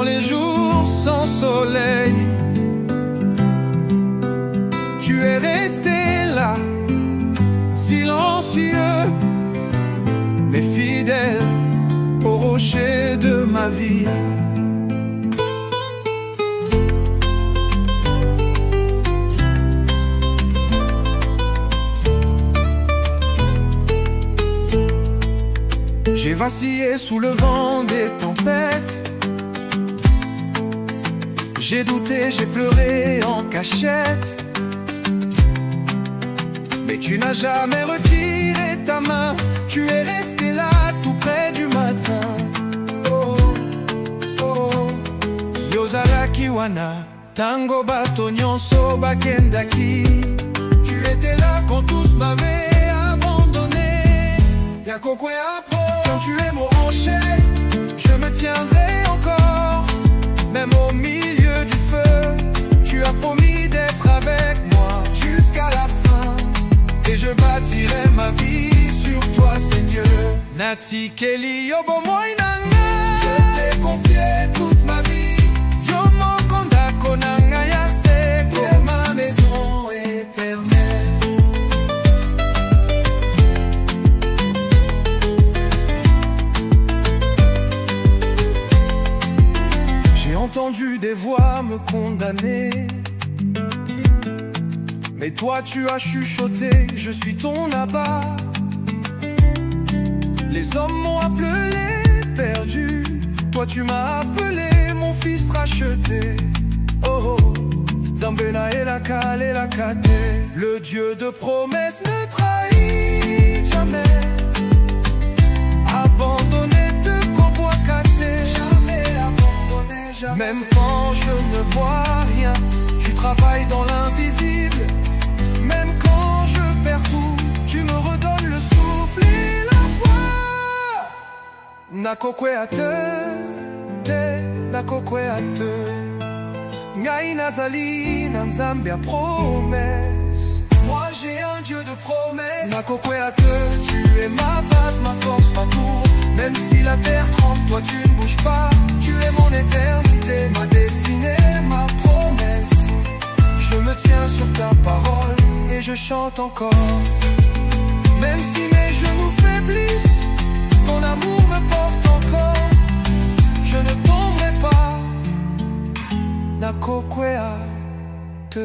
dans les jours sans soleil. Tu es resté là, silencieux, mais fidèle au rocher de ma vie. J'ai vacillé sous le vent des tempêtes. J'ai douté, j'ai pleuré en cachette. Mais tu n'as jamais retiré ta main. Tu es resté là tout près du matin. Oh, oh. Yozalaki wana tango bato nyonso bakendaki. Tu étais là quand tous m'avaient abandonné. Yakokwe apo. Quand tu es mon rocher, je me tiendrai encore. Même au milieu du feu, tu as promis d'être avec moi jusqu'à la fin. Et je bâtirai ma vie sur toi, Seigneur. Nati Keli Yobo Moinanga. Je t'ai confié toute ma vie. Yomo Konda Konanga Yase. Pour ma maison éternelle. J'ai entendu des voix me condamner. Mais toi tu as chuchoté, je suis ton abat. Les hommes m'ont appelé perdu. Toi tu m'as appelé mon fils racheté. Oh oh, Zambena et la Kale et la Kate. Le Dieu de promesses ne trahit jamais. Abandonné de Koboakate. Jamais abandonné, jamais. Même quand je ne vois rien, tu travailles dans l'invisible. Même quand je perds tout, tu me redonnes le souffle et la voix. Nakokwe ate, te, nakokwe ate. Ngai nazali na Nzambe a promesse. Moi j'ai un Dieu de promesse. Nakokwe ate, tu es ma base, ma force, ma tour. Même si la terre tremble, toi tu ne bouges pas. Tu es mon éternité, ma destinée, ma promesse. Je me tiens sur ta parole et je chante encore. Même si mes genoux faiblissent, ton amour me porte encore. Je ne tomberai pas. Nakokwe ate.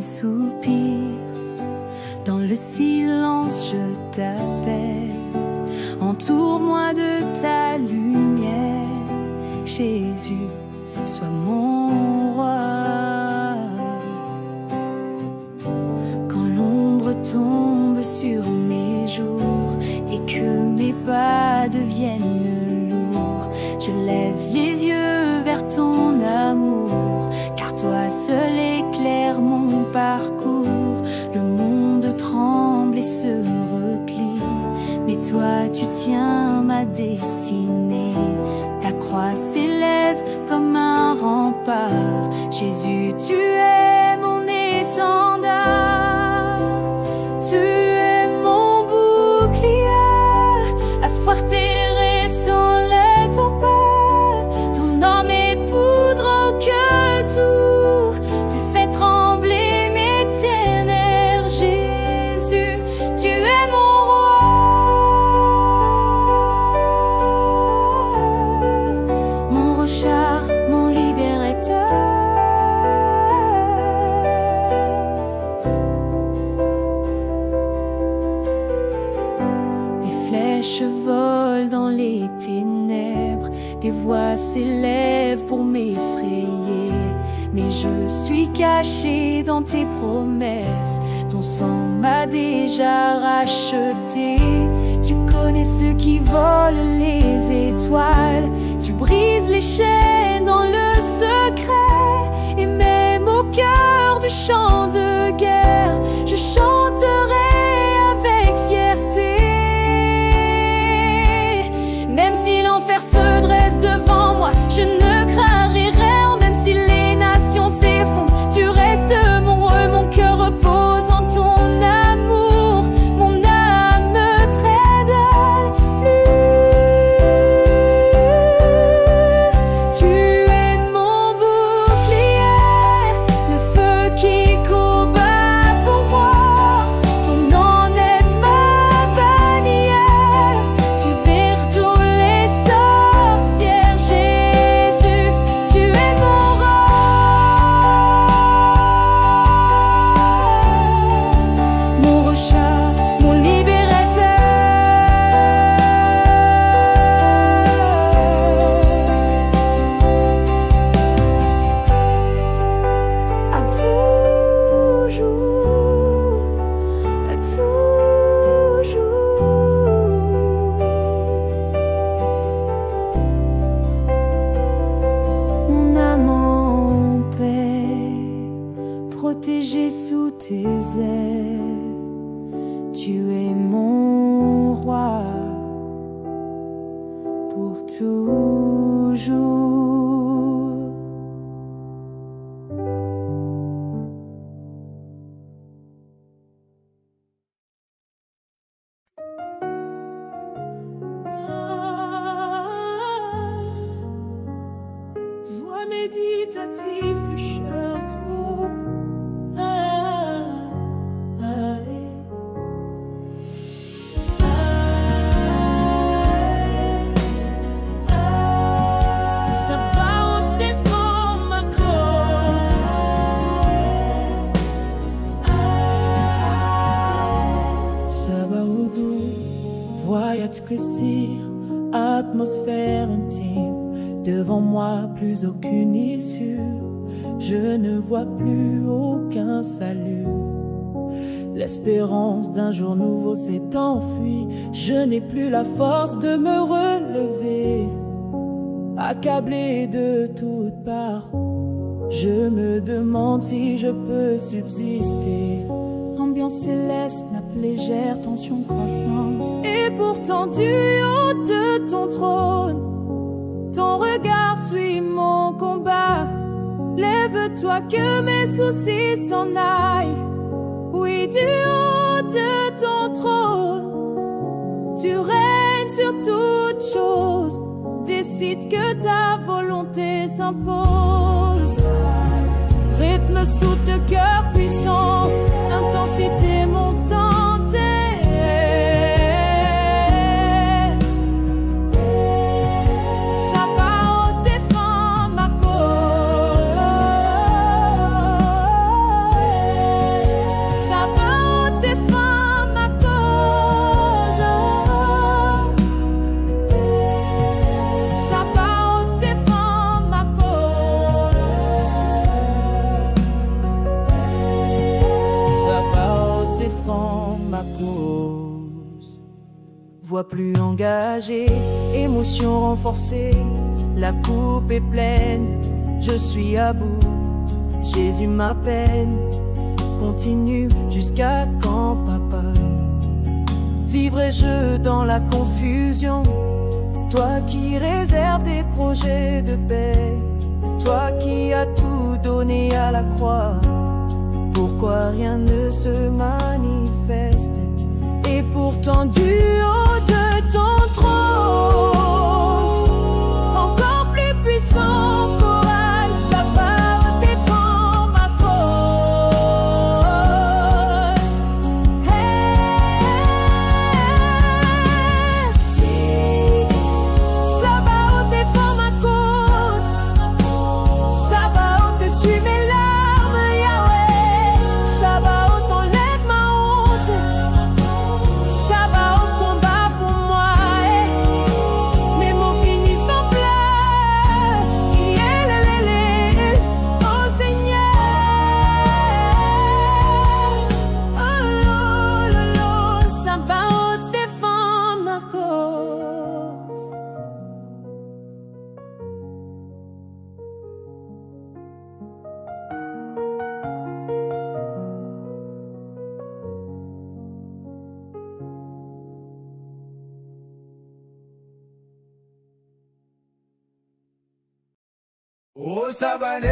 Soupire, dans le silence je t'appelle. Entoure-moi de ta lumière, Jésus, sois mon roi. Quand l'ombre tombe sur mes jours et que mes pas deviennent lourds, je lève les yeux vers ton amour, car toi seul éclaire mon parcours. Le monde tremble et se replie, mais toi tu tiens ma destinée. Ta croix s'élève comme un rempart. Jésus, tu es mon étendard. Tu es mon bouclier, à Fuerte reste dans les tempêtes. Ton arme est poudre que tout. Tu fais trembler mes ténèbres, Jésus. Tu es mon roi, mon rochard, mon libérateur. Des flèches volent dans les ténèbres, des voix s'élèvent pour m'effrayer. Mais je suis caché dans tes promesses, ton sang m'a déjà racheté. Tu connais ceux qui volent les étoiles, tu brises les chaînes dans le secret. Et même au cœur du champ de guerre, je chanterai avec fierté. siffle château. Sabaoth défend ma cause. Sabaoth voyage plaisir, atmosphère intime. Devant moi, plus aucune issue. Je ne vois plus aucun salut. L'espérance d'un jour nouveau s'est enfuie. Je n'ai plus la force de me relever. Accablé de toutes parts, je me demande si je peux subsister. Ambiance céleste, nappe légère, tension croissante. Et pourtant du haut de ton trône, ton regard suit mon combat. Lève-toi que mes soucis s'en aillent. Oui, du haut de ton trône, tu règnes sur toutes choses. Décide que ta volonté s'impose. Rythme sous de cœur puissant, intensité montante. Voix plus engagée, émotion renforcée, la coupe est pleine, je suis à bout. Jésus m'appelle, continue jusqu'à quand, papa? Vivrai-je dans la confusion? Toi qui réserves des projets de paix, toi qui as tout donné à la croix, pourquoi rien ne se manifeste? Et pourtant du haut de ton trône, encore plus puissant, choral, Sabaoth défend ma cause. Hey, Sabaoth défend ma cause. Sabaoth essuie mes larmes, Yahweh. Sabaoth enlève ma honte. Sabaoth combat pour moi, mes mots finissent en pleurs. Oh Seigneur, oh lolo, Sabaoth défend ma cause. Ô Sabaoth,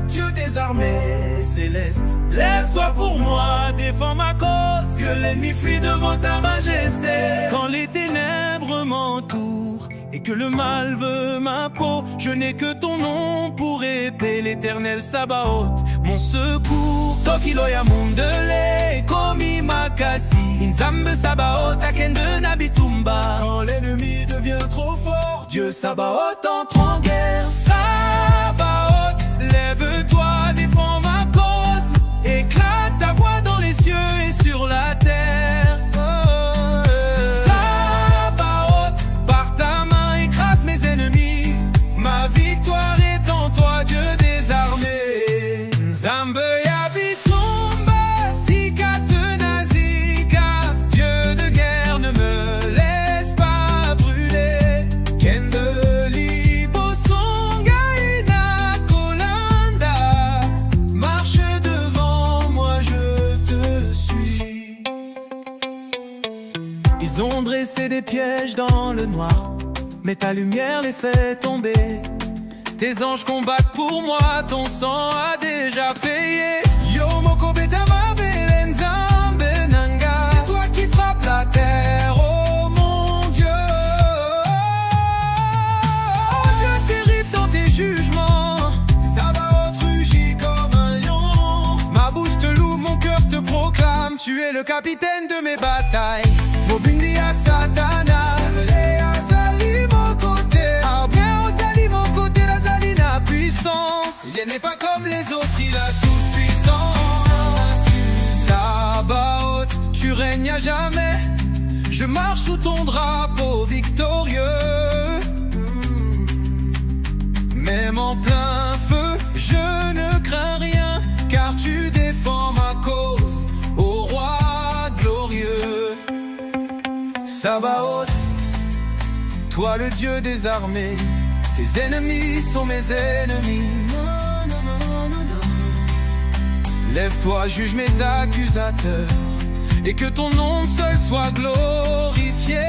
Dieu des armées célestes, lève-toi pour moi, défends ma cause, que l'ennemi fuit devant ta majesté. Quand les ténèbres m'entourent et que le mal veut ma peau, je n'ai que ton nom pour épée, l'Éternel Sabaoth, mon secours. Sokiloya mundele, komi makasi, Nzambe Sabaoth, akende nabitumba. Quand l'ennemi devient trop fort, Dieu Sabaoth entre en guerre. Sabaoth, lève-toi, défends ma cause, éclate ta voix dans les cieux et sur la terre. Sabaoth, par ta main écrase mes ennemis, ma victoire est en toi, Dieu des armées. Nzambe yabitumba, tika tenazika, Dieu de guerre ne me laisse pas brûler. Kendeli bosonga ina kolanda, marche devant moi, je te suis. Ils ont dressé des pièges dans le noir, mais ta lumière les fait tomber. Tes anges combattent pour moi, ton sang a déjà payé. Yo moko betama belenza benanga, c'est toi qui frappes la terre, oh mon Dieu. Oh Dieu terrible dans tes jugements, es le capitaine de mes batailles. Mobindi à Satana, Azali mon côté. Bien Azali mon côté, Azali la puissance. Il n'est pas comme les autres, il a toute puissance. Sabaoth, tu règnes à jamais. Je marche sous ton drapeau victorieux. Même en plein feu, je ne crains rien, car tu défends ma cause, ô roi glorieux. Sabaoth, toi le Dieu des armées, tes ennemis sont mes ennemis. Lève-toi, juge mes accusateurs, et que ton nom seul soit glorifié.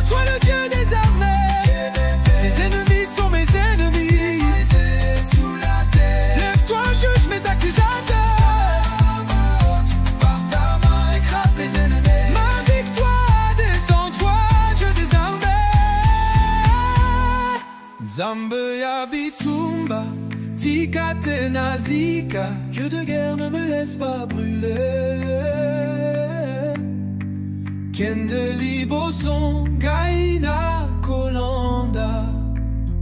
Toi le Dieu des armées, tes ennemis sont mes ennemis. Lève-toi, juge mes accusateurs, par ta main écrase mes ennemis. Ma victoire, détends-toi, Dieu des armées. Zambe Yabitumba, Tika Tenazika, Dieu de guerre, ne me laisse pas brûler. Kendeli Boson, Gaïna Kolanda,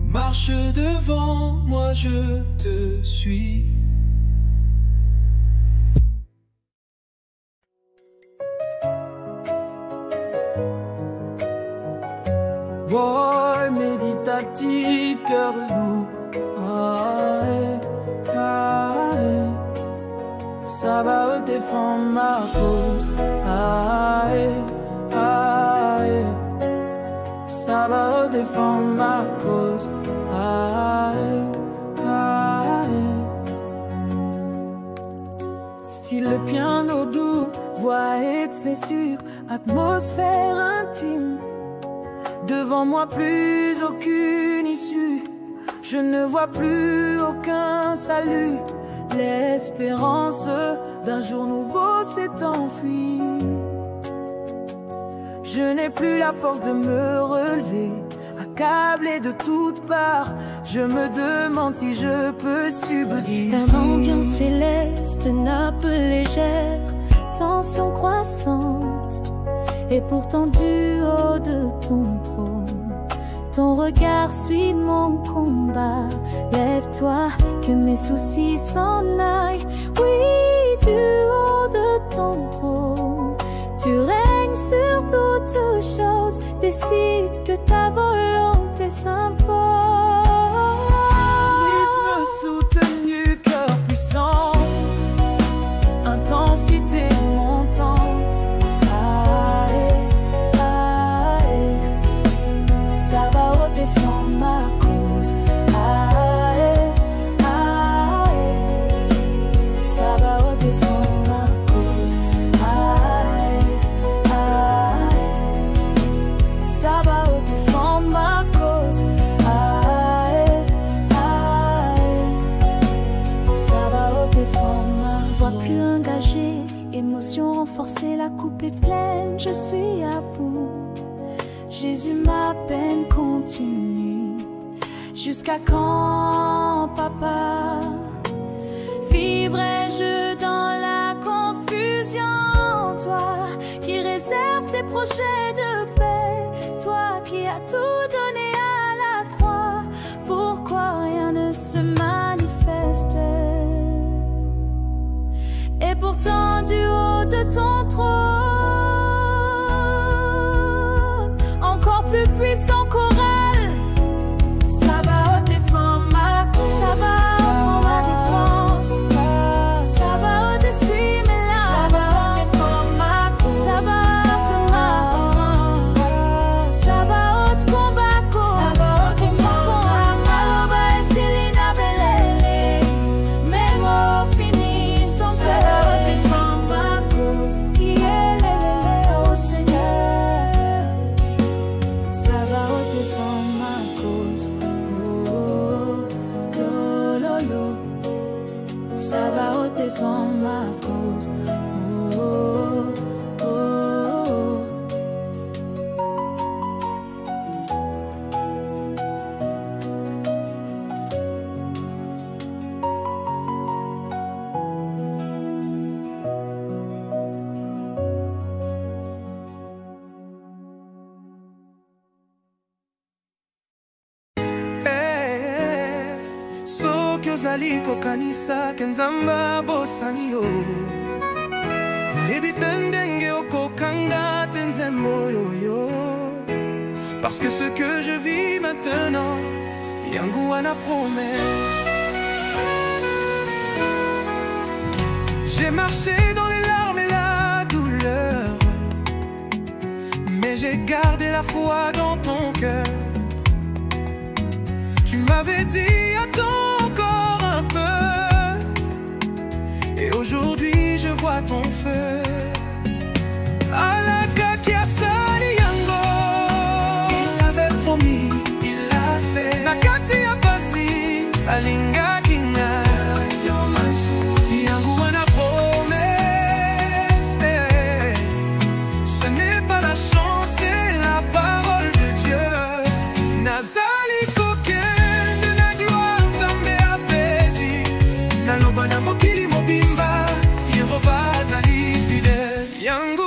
marche devant moi, je te suis. Vol méditatif, cœur lourd. Sabaoth défend ma cause. Sabaoth défend ma cause. Style le piano doux, voix et spessure, atmosphère intime. Devant moi plus aucune issue, je ne vois plus aucun salut. L'espérance d'un jour nouveau s'est enfuie. Je n'ai plus la force de me relever, accablé de toutes parts. Je me demande si je peux subsister. Un ambiance céleste, nappe légère, tension croissante. Et pourtant du haut de ton trône, ton regard suit mon combat. Lève-toi, que mes soucis s'en aillent. Oui, du haut de ton trône, tu règnes sur toutes choses. Décide que ta volonté s'impose. Rythme soutenu, cœur puissant, intensité montante. Sabaoth défend ma cause. Sabaoth défend ma cause. Sabaoth défend ma cause. Sabaoth défend ma cause. Voix plus engagée, émotion renforcée, la coupe est pleine, je suis à bout. Jésus, ma peine continue. Jusqu'à quand, papa? Vivrai-je dans la confusion? Toi qui réserves tes projets de paix, toi qui as tout donné à la croix, pourquoi rien ne se manifeste? Et pourtant du haut de ton trône, encore plus puissant choral, Sabaoth défend ma cause. Sabaoth prend ma défense. Sabaoth essuie mes larmes. Sabaoth défend ma cause. Sabaoth ma cause. Sabaoth combat cause. Sabaoth défend ma maloba et Selina Belele. Mes mots finissent ton cœur. Sabaoth défend ma cause. Qui est l'élé au Seigneur. Sabaoth défend ma cause. Oh, lo, lo, lo. Sabaoth défend ma cause. Oh, oh, oh. soki ozali kokanisa ke Nzambe abosani yo, nayebi te ndenge okokanga te nzembo oyo. Parce que ce que je vis maintenant, yango wana promesse. J'ai marché dans les larmes et la douleur, mais j'ai gardé la foi dans ton cœur. Tu m'avais dit attends encore un peu, et aujourd'hui je vois ton feu. Alaka qui a sali yango, il avait promis, il l'a fait. Nakati a pasi, alinga kinga, yango wana promesse. Ce n'est pas la chance, c'est la parole de Dieu. Nazali kokende na gloire Nzambe apesi, naloba na mokili mobimba, Yehova azali fidèle. Yango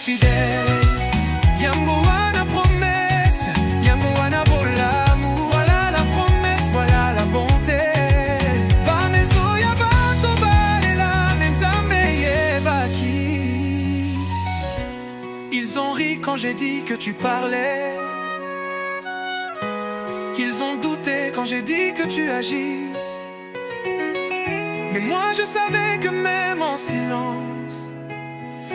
fidèle, yango wana promesse, yango wana bolamu. Voilà la promesse, voilà la bonté. Bamezo ya bato balela, Nzambe yebaki. Ils ont ri quand j'ai dit que tu parlais. Ils ont douté quand j'ai dit que tu agis. Mais moi je savais que même en silence,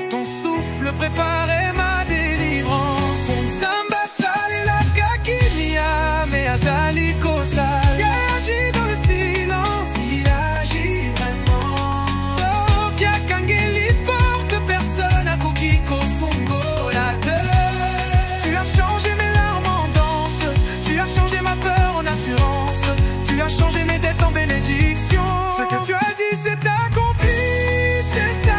ton souffle préparait ma délivrance. Nzambe sali la kakinia, mais azali kosala. Il agit dans le silence, il agit vraiment. Soki akangeli porte, personne a koki kofungo la terre. Tu as changé mes larmes en danse, tu as changé ma peur en assurance, tu as changé mes dettes en bénédiction. Ce que tu as dit c'est accompli, c'est ça.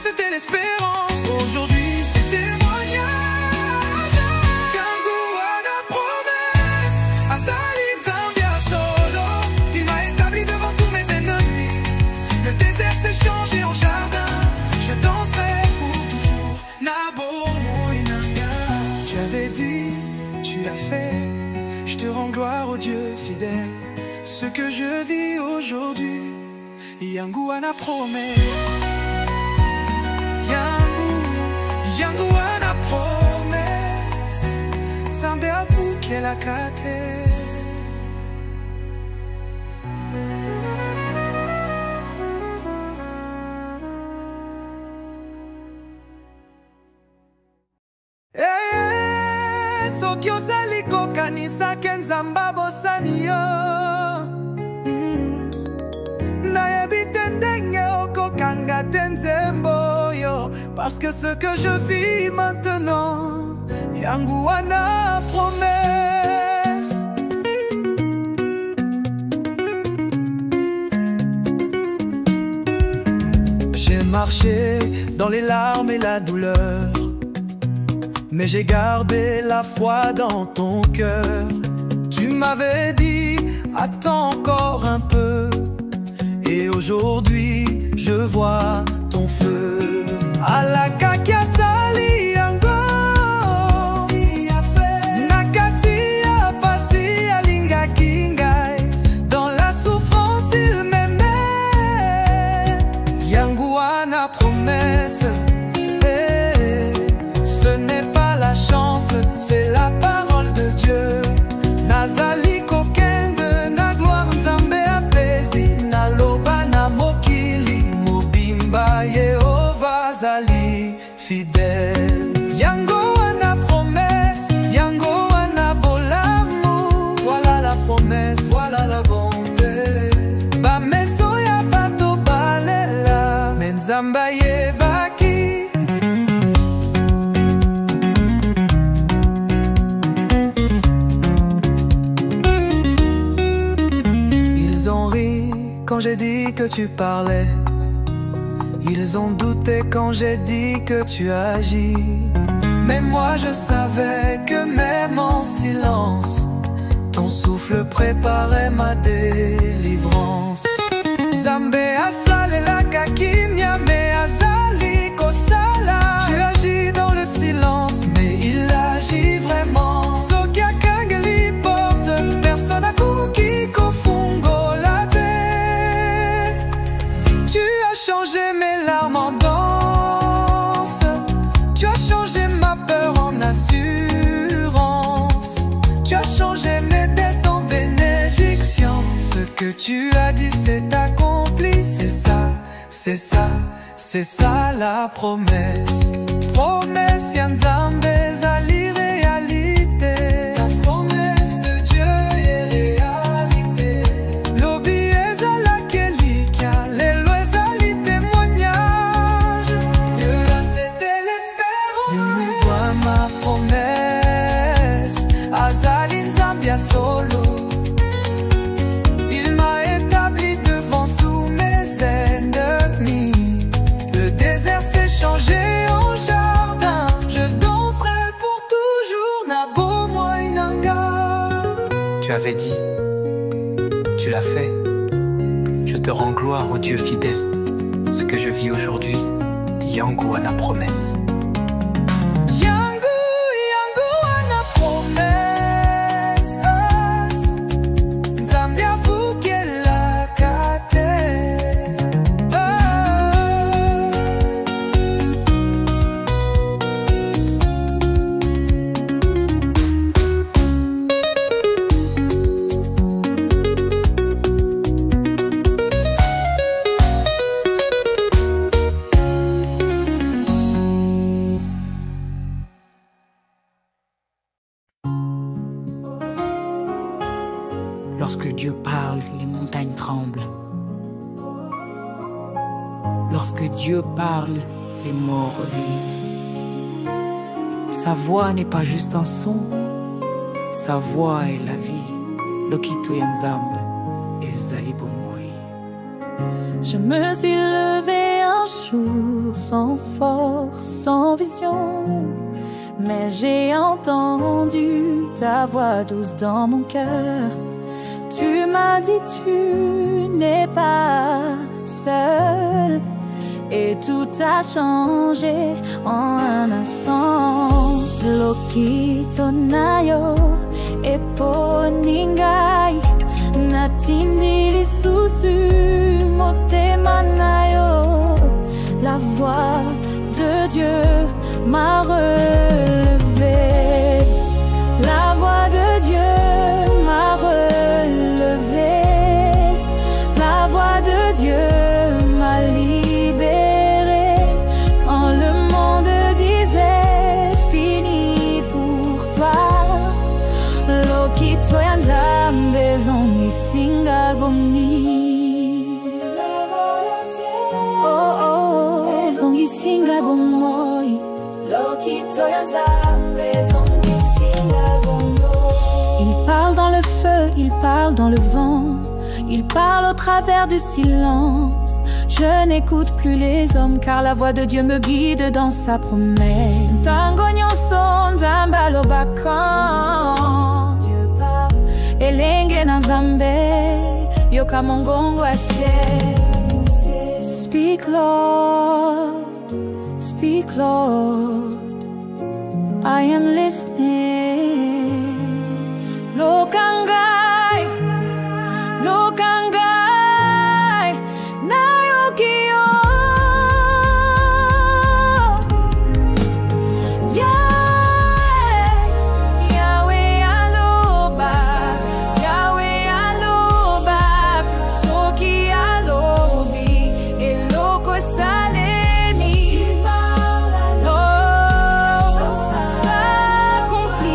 C'était l'espérance, aujourd'hui c'est témoignage. Yango wana promesse, azali Nzambe solo. Il m'a établi devant tous mes ennemis. Le désert s'est changé en jardin. Je danserai pour toujours. Nabo moinanga. Tu avais dit, tu as fait. Je te rends gloire au Dieu fidèle. Ce que je vis aujourd'hui, yango wana promesse. Yango wana promesse, Nzambe abuki elakate. Soki ozali kokanisa ke Nzambe abosani yo, nayebi te ndenge okokanga te nzembo. Parce que ce que je vis maintenant, yango wana promesse. J'ai marché dans les larmes et la douleur, mais j'ai gardé la foi dans ton cœur. Tu m'avais dit, attends encore un peu, et aujourd'hui je vois ton feu. Alaka qui a sali yango, nakati a pasi alinga kingai. Dans la souffrance il m'aimait, yango wana promesse. Ce n'est pas la chance, c'est la parole de Dieu. Nazali kokende na gloire Nzambe apesi, naloba na mokili mobimba Yehova azali fidèle. Yango wana promesse, yango wana bolamu. Voilà la promesse, voilà la bonté. Bameso ya bato balela, mais Nzambe yebaki. t'ai dit que tu parlais. Ils ont douté quand j'ai dit que tu agis. Mais moi je savais que même en silence, ton souffle préparait ma délivrance. Zambe asale la kakimia me azali kosala. Tu agis dans le silence, mais il agit vraiment. Sokia kangeli porte, personne a kuki kofungo la paix. Tu as changé mes larmes en danse. Tu as changé ma peur en assurance. Tu as changé mes dettes en bénédiction. Ce que tu as dit c'est accompli. C'est ça, c'est ça, c'est ça la promesse. Promesse Yanzambe zali réalité. La promesse de Dieu est réalité. Lobi ezala kelika, lelo ezali témoignage. Dieu là c'était l'espérance. Dieu voit ma promesse. Azali Nzambia solo. Il m'a établi devant tous mes ennemis. Le désert s'est changé en jardin. Je danserai pour toujours Nabo Moinanga. Tu avais dit, tu l'as fait. Je te rends gloire au Dieu fidèle. Ce que je vis aujourd'hui, Yango Ana promesse. Yangu, Yangu ana promesse. Zambia bukela kate. Lorsque Dieu parle, les montagnes tremblent. Lorsque Dieu parle, les morts revivent. Sa voix n'est pas juste un son, sa voix est la vie. Lokito Yanzambe ezali bomoi. Je me suis levée un jour sans force, sans vision, mais j'ai entendu ta voix douce dans mon cœur. Tu m'as dit tu n'es pas seul, et tout a changé en un instant. Lokito nayo eponingai natindi lisusu motema nayo. La voix de Dieu m'a relevé. La voix de Dieu m'a relevé. La voix de Dieu m'a libéré. Quand le monde disait fini pour toi, Lokito Yanzambe zongisinga gomi. Oh oh, zongisinga gomoi. Lokito Yanzambe zongisinga gomoi. Il parle dans le feu, il parle dans le vent, il parle au travers du silence. Je n'écoute plus les hommes car la voix de Dieu me guide dans sa promesse. Tango nyonso nzambe alobaka. Dieu parle. Elenge na nzambe yoka mongongo asie. Speak Lord, speak Lord, I am listening. Lokangai, Lokangai, Nayokio. Yahweh aloba, Yahweh aloba, Soki alobi, Eloko salemi. Oh, s'accomplit.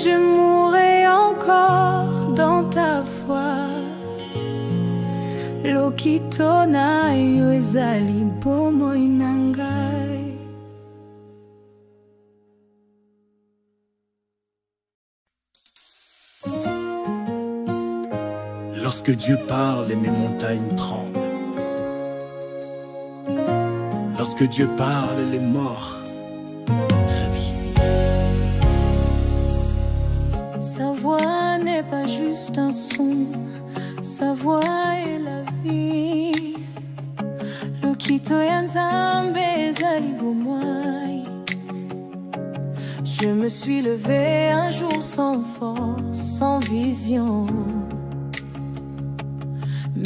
je mourrai encore dans ta voix. Lokito na yo ezali bomoi na ngai. Lorsque Dieu parle et mes montagnes tremblent. Lorsque Dieu parle, les morts revivent. Sa voix n'est pas juste un son, sa voix est la vie. Lokito ya Nzambe ezali bomoi. Je me suis levée un jour sans force, sans vision.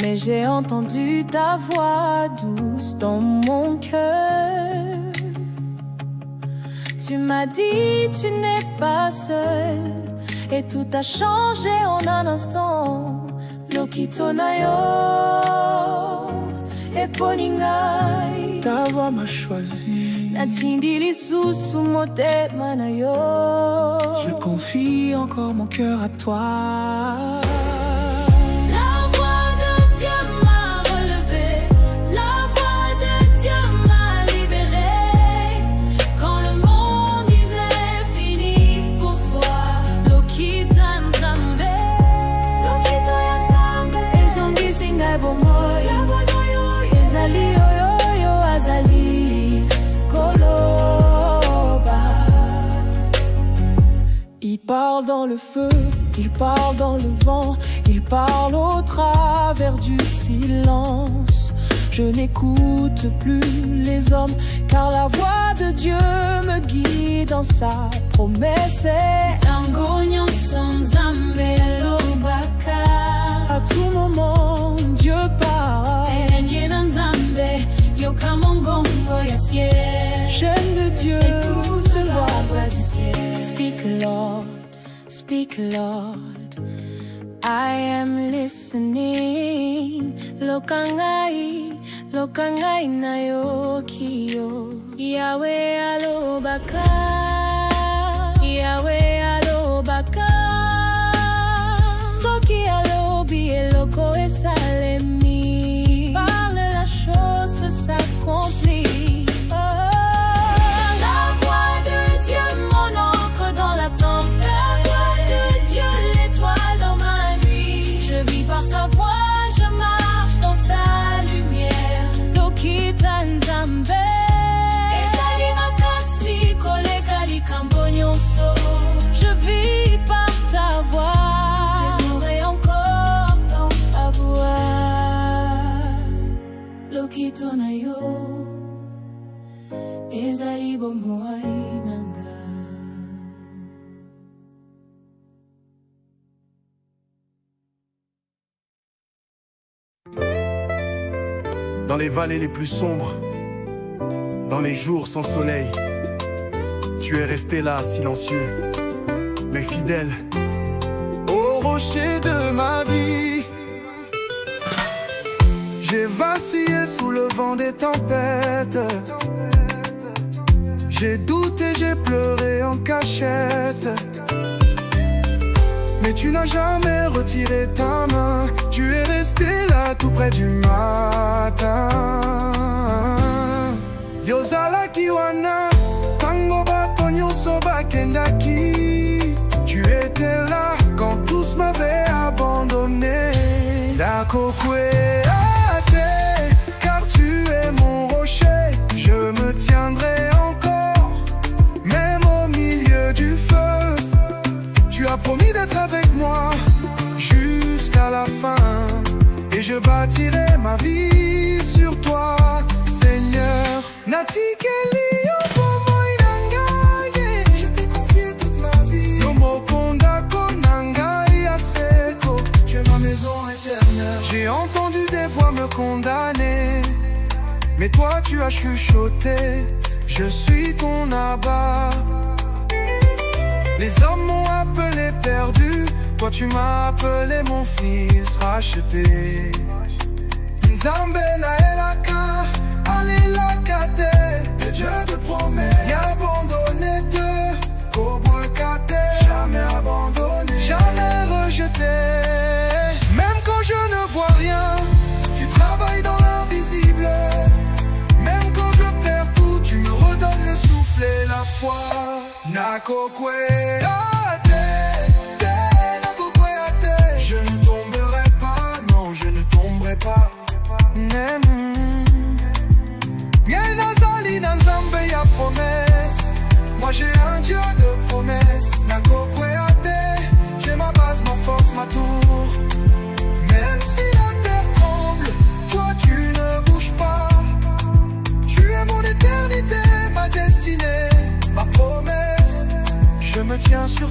Mais j'ai entendu ta voix douce dans mon cœur. Tu m'as dit tu n'es pas seul, et tout a changé en un instant. Lokito na yo eponingai. Ta voix m'a choisi. Natindi lisusu motema na yo. Je confie encore mon cœur à toi. Il parle dans le feu, il parle dans le vent, il parle au travers du silence. Je n'écoute plus les hommes, car la voix de Dieu me guide dans sa promesse. À tout moment, Dieu parle. J'aime de Dieu, écoute la voix du ciel. Speak Lord, speak Lord, I am listening. Lokangai, lokangai na yo kiyo. Yahweh alobaka, Yahweh alobaka. Soki alobi eloko esalemi. Si parle la chose s'accomplit. Sa voix, je marche dans sa lumière. Lokita Nzambe ezali makasi koleka likambo nyonso. Je vis par ta voix, je mourrai encore dans ta voix. Lokito na yo ezali bomoi na ngai. Dans les vallées les plus sombres, dans les jours sans soleil, tu es resté là, silencieux, mais fidèle. Au rocher de ma vie, j'ai vacillé sous le vent des tempêtes. J'ai douté, j'ai pleuré en cachette. Mais tu n'as jamais retiré ta main. Tu es resté là tout près du matin. Yozala kiwana tango bato nyonso bakendaki. Tu étais là quand tous m'avaient abandonné. Dakokwe ate, car tu es mon rocher. Je me tiendrai encore, même au milieu du feu. Tu as promis d'être avec moi jusqu'à la fin, et je bâtirai ma vie sur toi, Seigneur. Natikeli je t'ai confié toute ma vie. Tu es ma maison éternelle. J'ai entendu des voix me condamner, mais toi tu as chuchoté, je suis ton abat. Les hommes m'ont appelé perdu, toi tu m'as appelé mon fils racheté. Nzambe na elaka, alilakate. Et Dieu te promet, y abandonné te, kobwekate, jamais abandonné.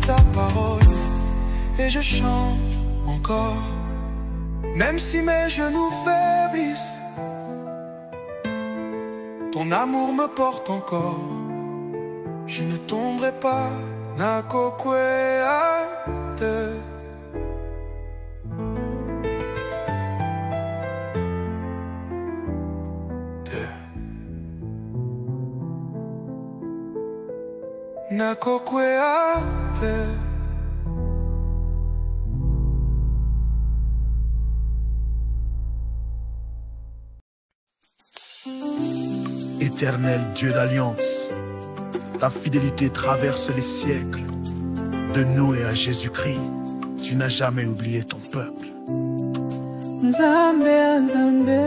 ta parole et je chante encore. Même si mes genoux faiblissent, ton amour me porte encore. Je ne tomberai pas, Nakokweate. Nakokweate. Éternel Dieu d'alliance, ta fidélité traverse les siècles. De Noé à Jésus-Christ, tu n'as jamais oublié ton peuple. Nzambe, Nzambe,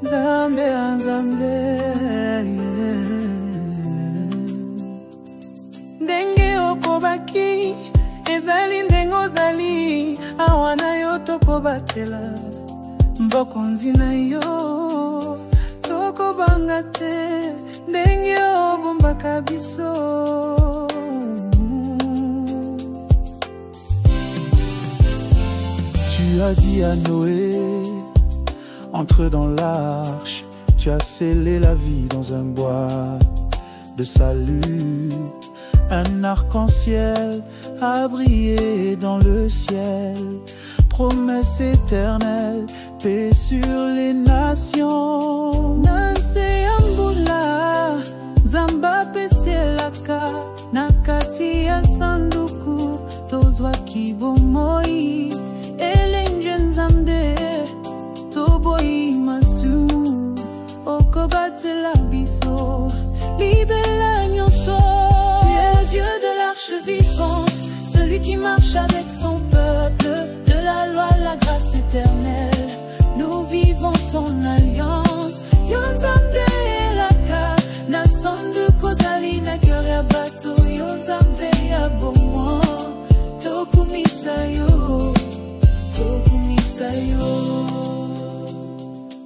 Nzambe, Nzambe, ndenge okobaki, ezali ndenge ozali, awana yo tokobatela, mbokonzi na yo, tokobanga te, ndenge obombaka biso. Tu as dit à Noé, entre dans l'arche. Tu as scellé la vie dans un bois de salut. Un arc-en-ciel a brillé dans le ciel. Promesse éternelle, paix sur les nations. Nanse ambula, zamba pesielaka, nakati ya sanduku, tozwa kibomoi. Elenje nzambe, toboyi masumu, okobatela biso, libela nyonso. Tu es le Dieu de l'arche vivante, celui qui marche avec son peuple, de la loi, la grâce éternelle. Nous vivons ton alliance. Yo nzambe elaka, na sondu kozali na cœur ya bato. Yo nzambe ya bomoi, tokumisa yo.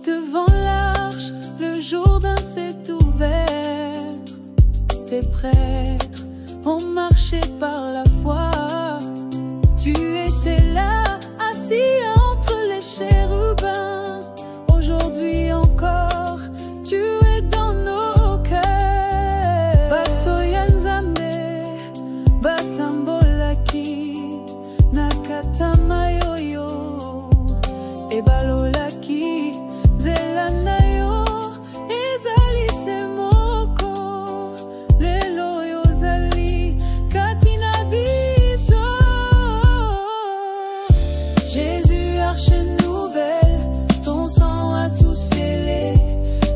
Devant l'arche, le Jourdain s'est ouvert. Tes prêtres ont marché par la foi. Tu étais là, assis entre les chérubins. Aujourd'hui encore, tu es dans nos cœurs. Batoya Nzambe, batambolaki, nakatamayo. Ebalolaki, zelanayo, ezali semoko, lelo yozali, katina biso. Jésus, arche nouvelle, ton sang a tout scellé.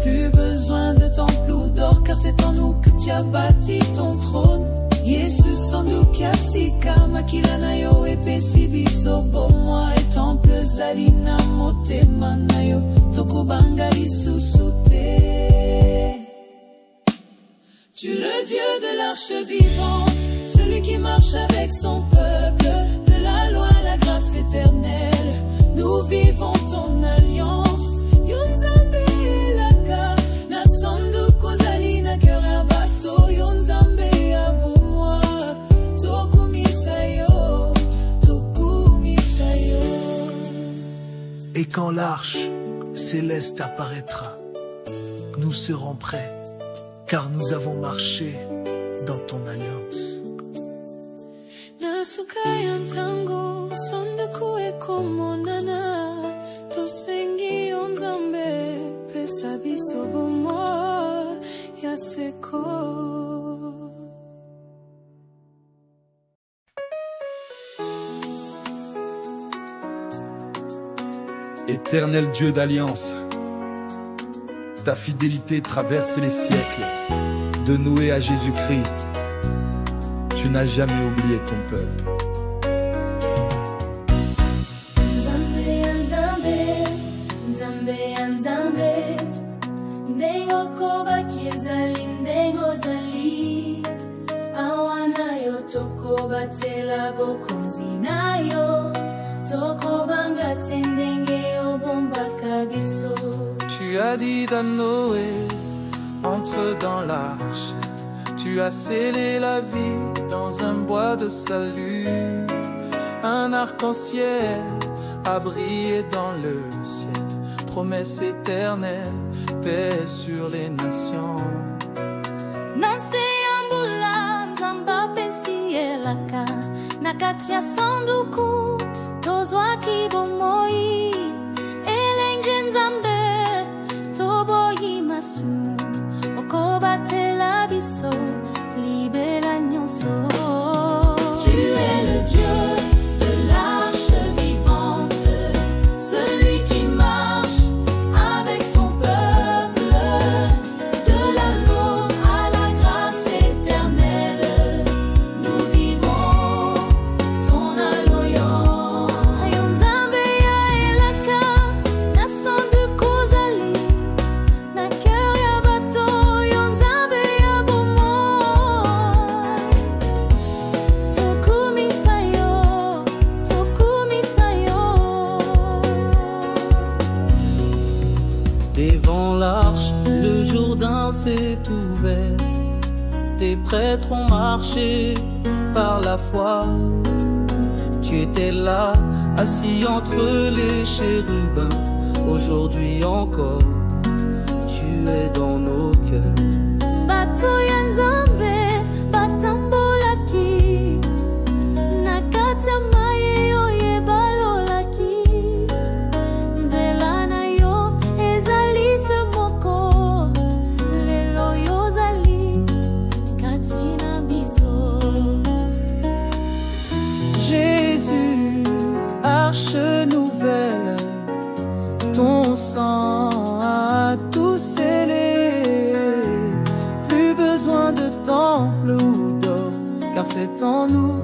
Plus besoin de temple ou d'or, car c'est en nous que tu as bâti ton trône. Yesu sanduki asika, makila na yo epesi biso bomoi. Temple zalina motema na yo, tokobanga lisusu te. Tu le Dieu de l'arche vivante, celui qui marche avec son peuple, de la loi, la grâce éternelle. Nous vivons ton alliance. Yo nzambe elaka, na sandu kozali na cœur ya bato. Yo nzambe ya bomoi, tokumisa yo, tokumisa yo. Et quand l'arche céleste apparaîtra, nous serons prêts, car nous avons marché dans ton alliance. Nasuka yantango, sanduku ekomonana, tosengi onzambe, pesa biso bomoi, yaseko. Éternel Dieu d'alliance, ta fidélité traverse les siècles. De Noé à Jésus-Christ, tu n'as jamais oublié ton peuple. Tu as dit à Noé, entre dans l'arche. Tu as scellé la vie dans un bois de salut. Un arc-en-ciel a brillé dans le ciel. Promesse éternelle, paix sur les nations. Nanse ambula nzamba pesi elaka nakatia sanduku tozwa kibomoi elenje nzambe toboyi masu okobatela biso libela nyonso. Tu es le Dieu de l'arche vivante, celui qui marche avec son peuple, de la loi à la grâce éternelle, nous vivons ton alliance. Ayonzambe ya elaka, na sanduku zali, na cœur ya bato, yonzambe ya bomoi. Tokumisa yo, tokumisa yo. Devant l'arche, le Jourdain s'est ouvert. Tes prêtres ont marché par la foi. Tu étais là, assis entre les chérubins. Aujourd'hui encore, tu es dans nos cœurs. Bato ya nzambe batambolaki na kati ya mai oyo ebalolaki. Nzela na yo ezali se moko, lelo yo ozali kati na biso. Jésus, arche nouvelle, ton sang a tout scellé. Plus besoin de temple ou d'or, car c'est en nous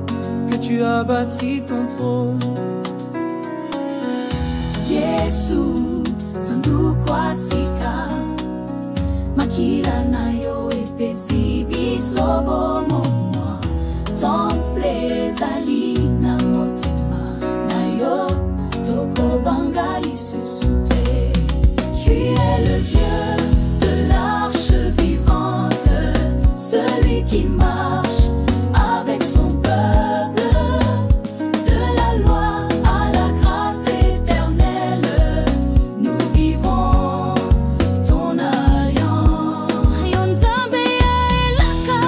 que tu as bâti ton trône. Yesu sanduku asika makila na yo epesi biso bomoi. Temple ezali na motema na yo tokobanga lisusu te. Tu es le Dieu de l'arche vivante, celui qui marche avec son peuple, de la loi à la grâce éternelle, nous vivons ton alliance. Yonzambe ya elaka,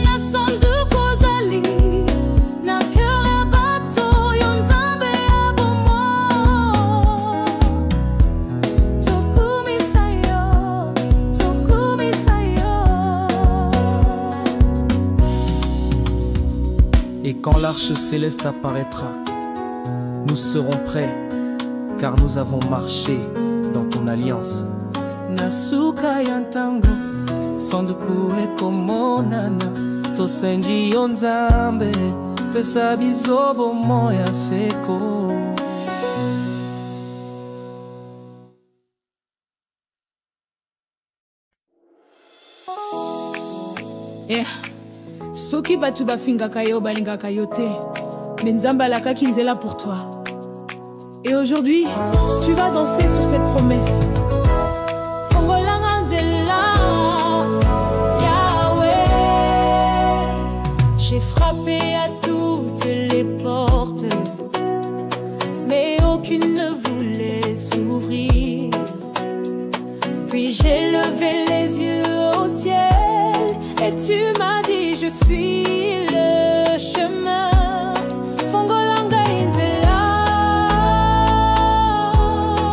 na sanduku zali, na cœur ya bato, yonzambe ya bomoi. Tokumisa yo, tokumisa yo. Et quand l'arche céleste apparaîtra, nous serons prêts, car nous avons marché dans ton alliance. Nasuka ya ntango, sanduku ekomonana, tosenji yo nzambe, pesa biso bomoi ya seko. Soki batu bafingaka yo balingaka yo te, mais Nzambe alakaki nzela pour toi. Et aujourd'hui, tu vas danser sur cette promesse. Fongolanga nzela, Yahweh. J'ai frappé à toutes les portes, mais aucune ne voulait s'ouvrir. Puis j'ai levé les yeux au ciel et tu m'as dit je suis le chemin. Fongolanga inzela,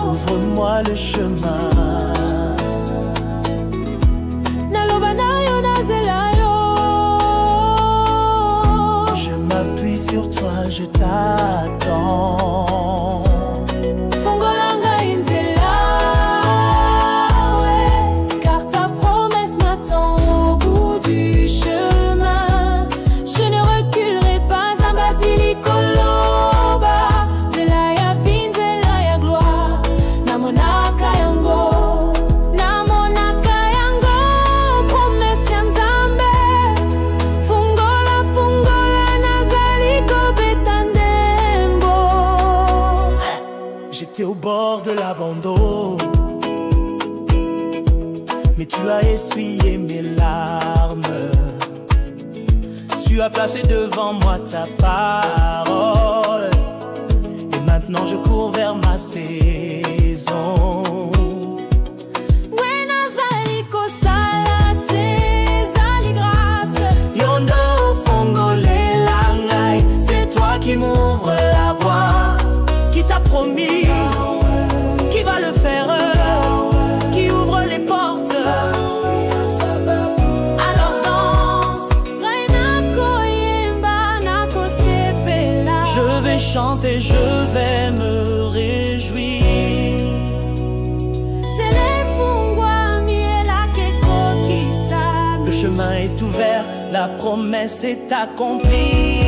Ouvre-moi le chemin. naloba na yo nazela yo. Je m'appuie sur toi, je t'attends. Fongolanga inzela, ouais, car ta promesse m'attend au bout du chemin. Je ne reculerai pas à Basilikoloba. Nzela ya vie, nzela ya gloire. Namonaka yango, namonaka yango. Promesse ya Nzambe. Fungola, fungola, nazali kobeta ndembo. J'étais au bord de l'abandon, mais tu as essuyé mes larmes. Tu Tu as placé devant moi ta parole. Et maintenant je cours vers ma saison. Qui m'ouvre la voie, qui t'a promis, qui va le faire, qui ouvre les portes. Alors danse, je vais chanter, je vais me réjouir. Le chemin est ouvert, la promesse est accomplie.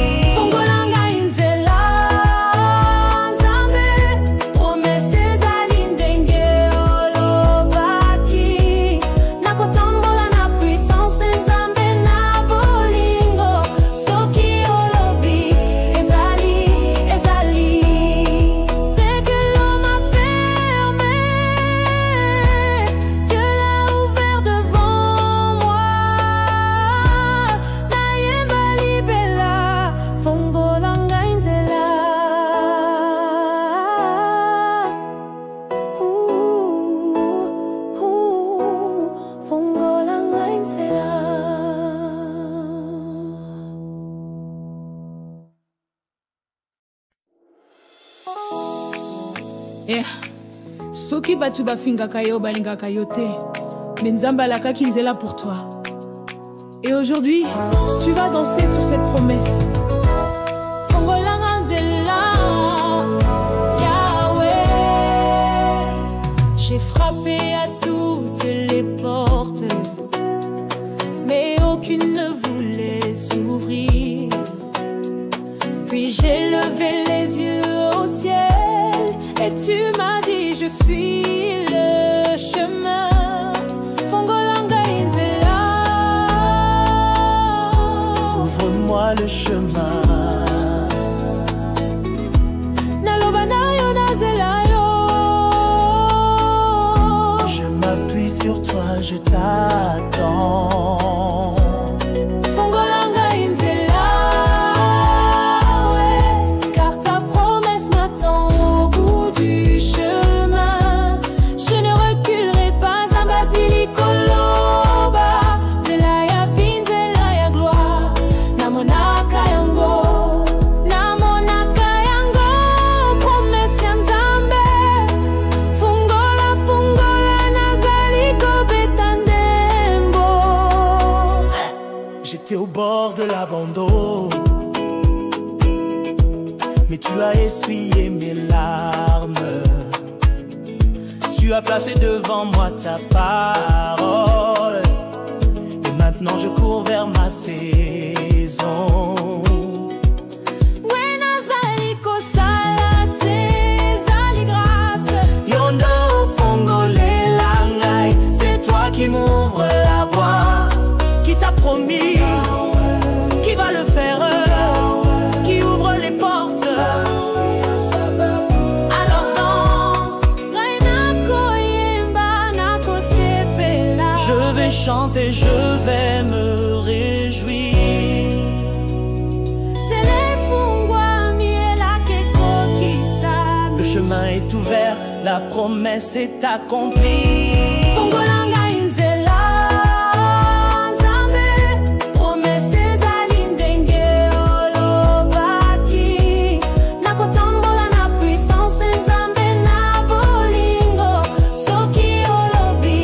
Soki batu bafingaka yo balingaka yo te, mais Nzambe alakaki nzela pour toi. Et aujourd'hui, tu vas danser sur cette promesse. Fongolanga nzela, Yahweh. J'ai frappé à toutes les portes, mais aucune ne voulait s'ouvrir. Puis j'ai levé les yeux au ciel et tu m'as dit je suis le chemin. Fongolanga inzela, ouvre-moi le chemin. Naloba na yo nazela yo. Je m'appuie sur toi, je t'attends. Fongolanga inzela, ouais, car ta promesse m'attend au bout du chemin. Je ne reculerai pas à Basilikoloba. Zela ya vie, zela ya gloire. Namonaka yango, namonaka yango. Promesse ya Nzambe. Fungola, fungola, nazali kobeta ndembo. J'étais au bord de l'abandon, mais tu as essuyé mes larmes. Tu as placé devant moi ta parole. Et maintenant je cours vers ma saison. Yondo fongole langai, c'est toi qui m'ouvre la voie, qui t'a promis, qui va le faire, qui ouvre les portes. Alors danse, je vais chanter, je vais me réjouir. Le chemin est ouvert, la promesse est accomplie. Fongolanga inzela, Nzambe, promesse ezali ndenge olobaki. Nakotambola na puissance Nzambe na bolingo. Soki olobi,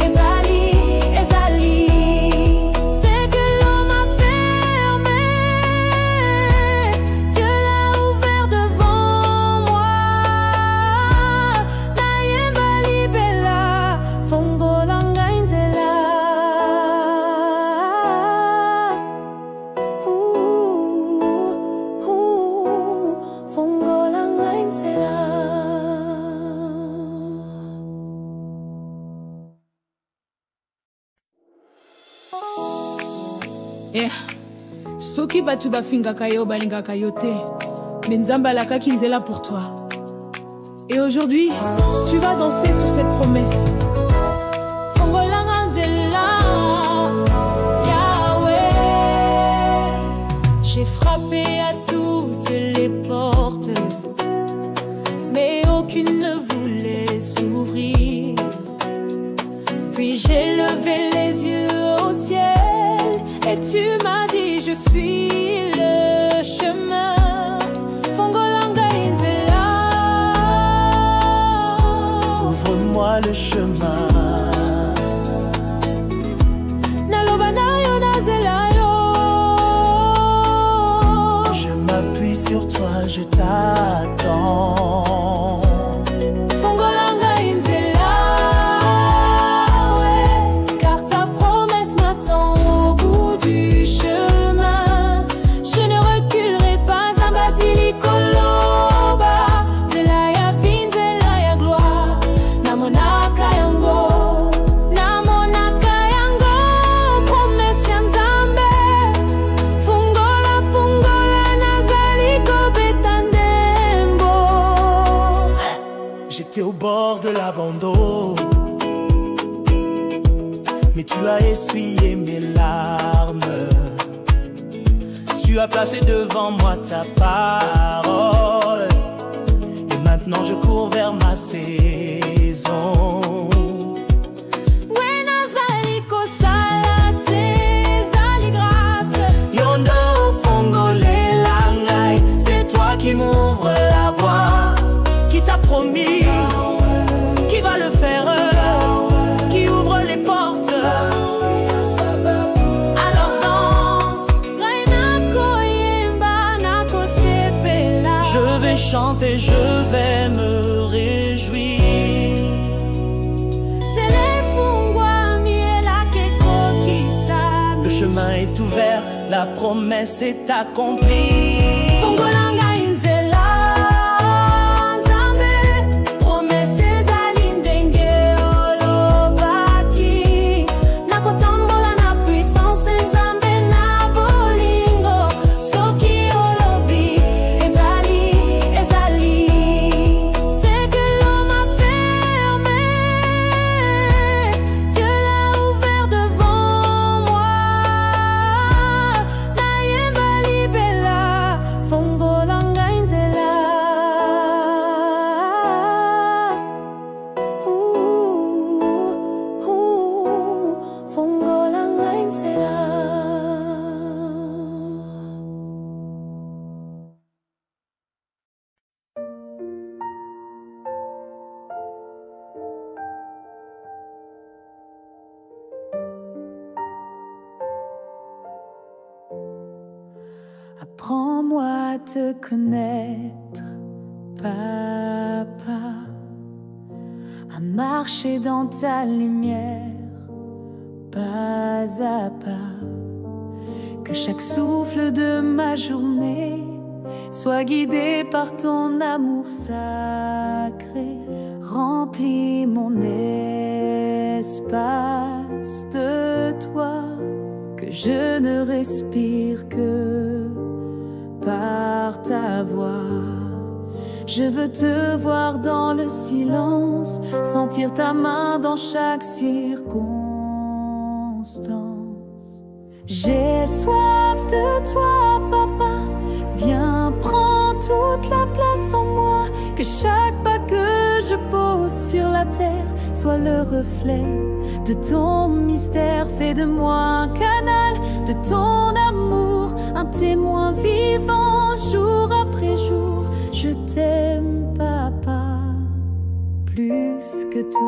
ezali, ezali. C'est que l'homme a fermé, Dieu l'a ouvert devant moi. Nayemba libela, fongolanga inzela. Fongolanga inzela. Soki batu bafingaka yo balingaka yo te, mais Nzambe alakaki nzela pour toi. Et aujourd'hui, tu vas danser sur cette promesse. Fongolanga nzela, Yahweh. je suis le chemin. Fongolanga Inzela, ouvre-moi le chemin. Je m'appuie sur toi, je t'attends. Fongolanga Inzela, ouais, car ta promesse m'attend au bout du chemin. Je ne reculerai pas à Basilikoloba. Zelaya vin, Zelaya gloire. Namonaka yango, namonaka yango. Promesse ya Nzambe. Fungola, fungola, nazaliko betandembo. J'étais au bord de l'abandon, mais tu as essuyé mes larmes. Tu as placé devant moi ta parole, et maintenant je cours vers ma saison. Buena zaliko salate, zali grâce. Yondo fongolela ngai, c'est toi qui m'ouvre la voie, qui t'a promis, qui va le faire, qui ouvre les portes. Alors danse, Rainako yemba nako sepela. Je vais chanter, je vais me réjouir. Zelefungwa miela keko kisa. Le chemin est ouvert, la promesse est accomplie. Fongolanga Inzela, Nzambe, promesse ezali ndenge olobaki. Nakotambola na puissance Nzambe na bolingo. Soki olobi, ezali, ezali. C'est que l'homme a fermé, Dieu l'a ouvert devant moi. Nayemba libela, Fongolanga Inzela. Fongolanga Inzela. Apprends-moi à te connaître, Papa, à marcher dans ta lumière, pas à pas. Que chaque souffle de ma journée soit guidé par ton amour sacré. Remplis mon espace de toi, que je ne respire que par ta voix. Je veux te voir dans le silence, sentir ta main dans chaque circonstance. J'ai soif de toi, Papa, viens prends toute la place en moi. Que chaque pas que je pose sur la terre soit le reflet de ton mystère. Fais de moi un canal de ton amour, un témoin vivant jour après jour. Je t'aime, Papa, plus que tout.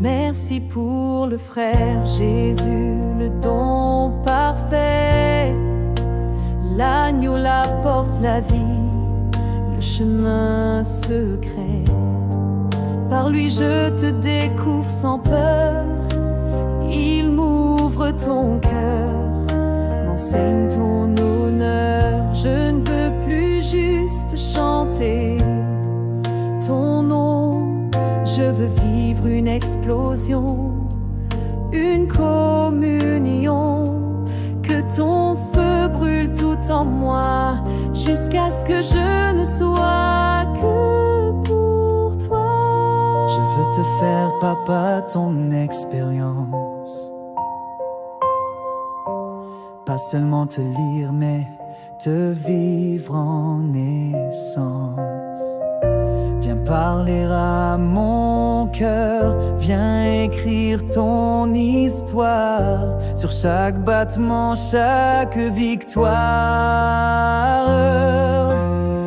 Merci pour le frère Jésus, le don parfait. L'agneau, la porte, la vie, le chemin secret. Par lui je te découvre sans peur. Il m'ouvre ton cœur, m'enseigne ton honneur. Je ne veux plus juste chanter ton nom. Je veux vivre une explosion, une communion. Que ton feu brûle tout en moi, jusqu'à ce que je ne sois que pour toi. Je veux te faire, Papa, ton expérience. Pas seulement te lire, mais te vivre en essence. parler à mon cœur, viens écrire ton histoire sur chaque battement, chaque victoire.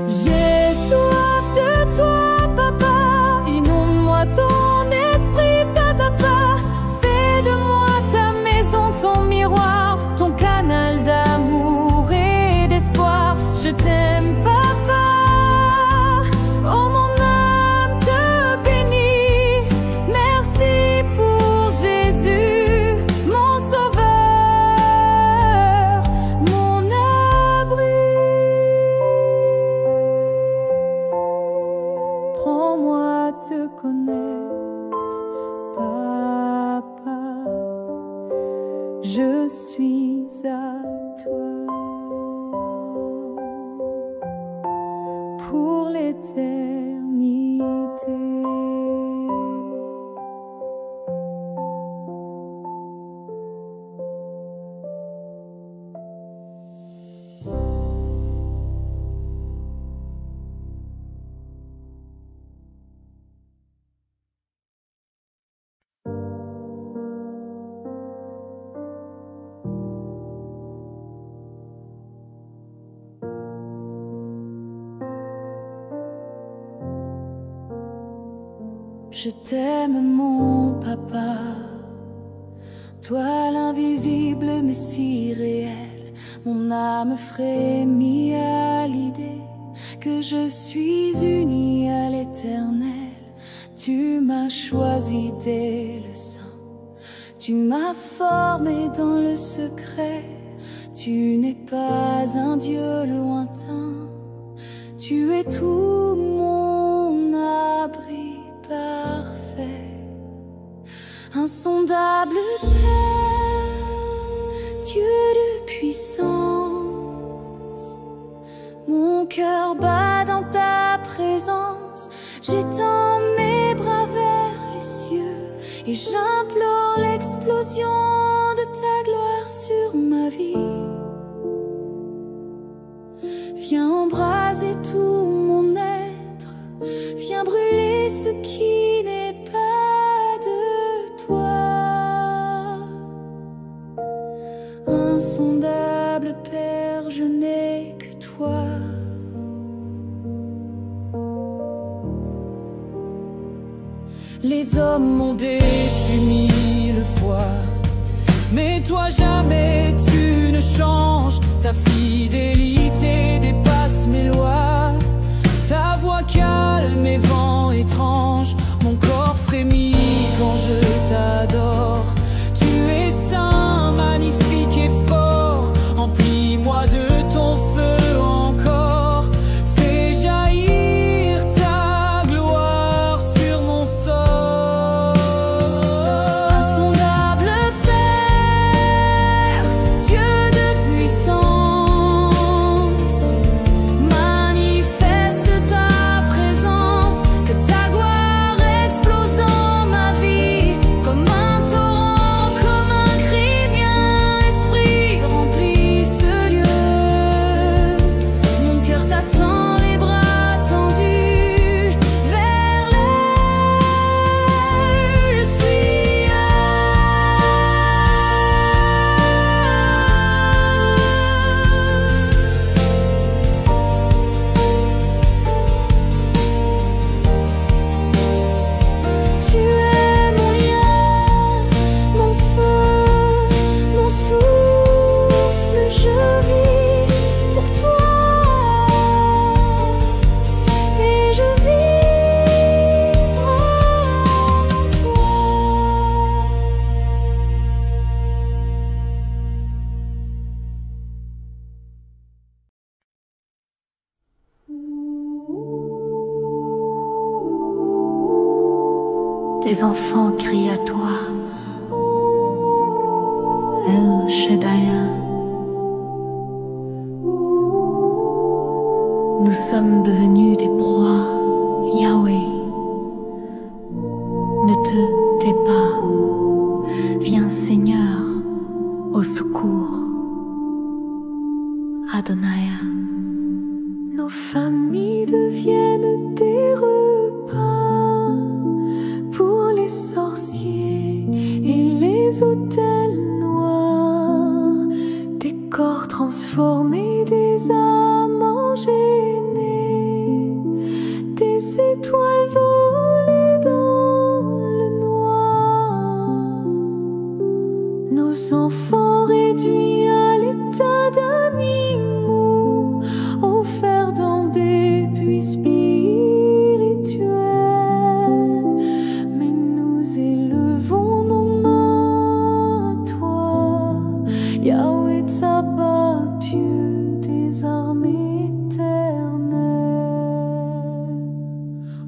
J'ai soif de toi, papa, inonde-moi ton esprit pas à pas. Fais de moi ta maison, ton miroir, ton canal d'amour et d'espoir. Je t'aime, papa. Oh, mon âme te bénit. Merci pour Jésus, mon sauveur, mon abri. Prends-moi à te connaître, papa. Je suis à toi pour l'éternité. Je t'aime, mon papa, toi l'invisible mais si réel. Mon âme frémit à l'idée que je suis unie à l'Éternel. Tu m'as choisi dès le sein, tu m'as formé dans le secret. Tu n'es pas un Dieu lointain, tu es tout mon abri parfait, insondable Père, Dieu de puissance. Mon cœur bat dans ta présence, j'étends mes bras vers les cieux et j'implore l'explosion de ta gloire sur ma vie. Viens embraser tout mon être, viens brûler ce qui n'est pas de toi. Insondable Père, je n'ai que toi. Les hommes m'ont déçu mille fois, mais toi jamais tu ne changes. Ta fidélité dépasse mes lois. Ta voix calme mes vents étranges. Mon corps frémit quand je t'adore. Tu es saint, magnifique et fort. Emplis-moi de ton feu encore. Fais jaillir ta gloire sur mon sort. Insondable Père, Dieu de puissance, manifeste ta présence, que ta gloire explose dans ma vie, comme un torrent, comme un cri, viens Esprit, remplis ce lieu. Mon cœur t'attend, les bras tendus vers l'air. Je suis Tu es mon lien, mon feu, mon souffle, je vis pour toi et je vivrai en toi. Tes enfants crient à toi, El Shaddai. Nous sommes devenus des proies, Yahweh. Ne te tais pas, viens Seigneur au secours, Adonai. Nos familles deviennent des repas les sorciers et les autels noirs, des corps transformés, des âmes enchaînées, des étoiles volées dans le noir, nos enfants réduits à l'état d'animaux, offerts dans des puits spirituels. Mais nous élevons nos mains à toi, Yahweh Tsabaoth, Dieu des armées éternelles.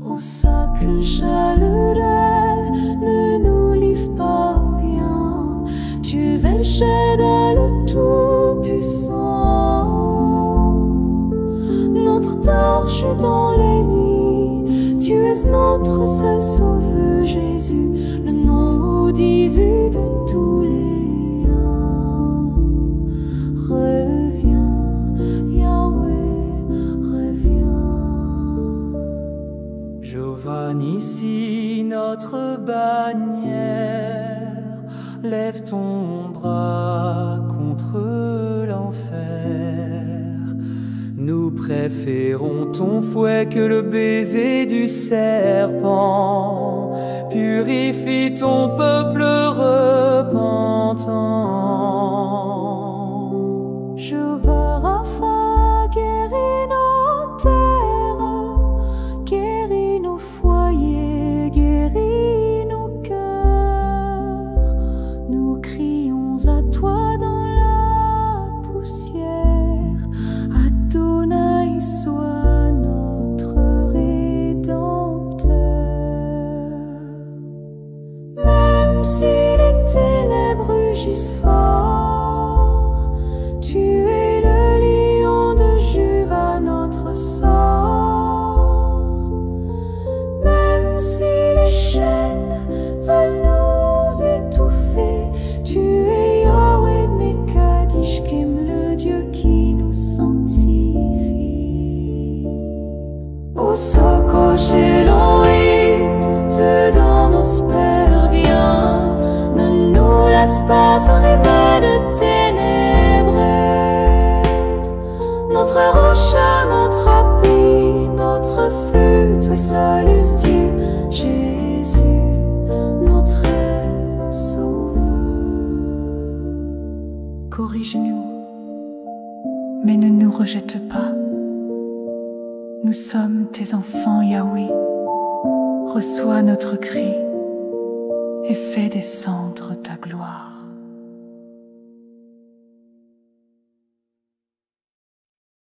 On sait que chaleureux ne nous livre pas rien, tu es El Shaddai, le Tout-Puissant, notre torche dans les nuits, tu es notre seul sauveur, Jésus, le nom au-dessus de tous les liens. Reviens, Yahweh, reviens. Jéhovah Nissi, notre bannière, lève ton bras contre l'enfer. Nous préférons ton fouet que le baiser du serpent. Purifie ton peuple repentant. Jéhovah Rapha, guéris nos terres, guéris nos foyers, guéris nos cœurs. Nous crions à toi dans la poussière, Adonai, sois notre Rédempteur. Même si les ténèbres rugissent fort, tu es le lion de Juda, notre sort. Même si les chaînes veulent nous étouffer, tu es Yahweh Mekadishkem, le Dieu qui nous sanctifie. Au Sokosh Elohim, dedans nos pères, viens, ne nous laisse pas arriver de ténèbres. Notre rocha, notre appui, notre feu, toi seul es Dieu, Jésus, notre Sauveur. Corrige-nous, mais ne nous rejette pas. Nous sommes tes enfants, Yahweh. Reçois notre cri et fais descendre ta gloire.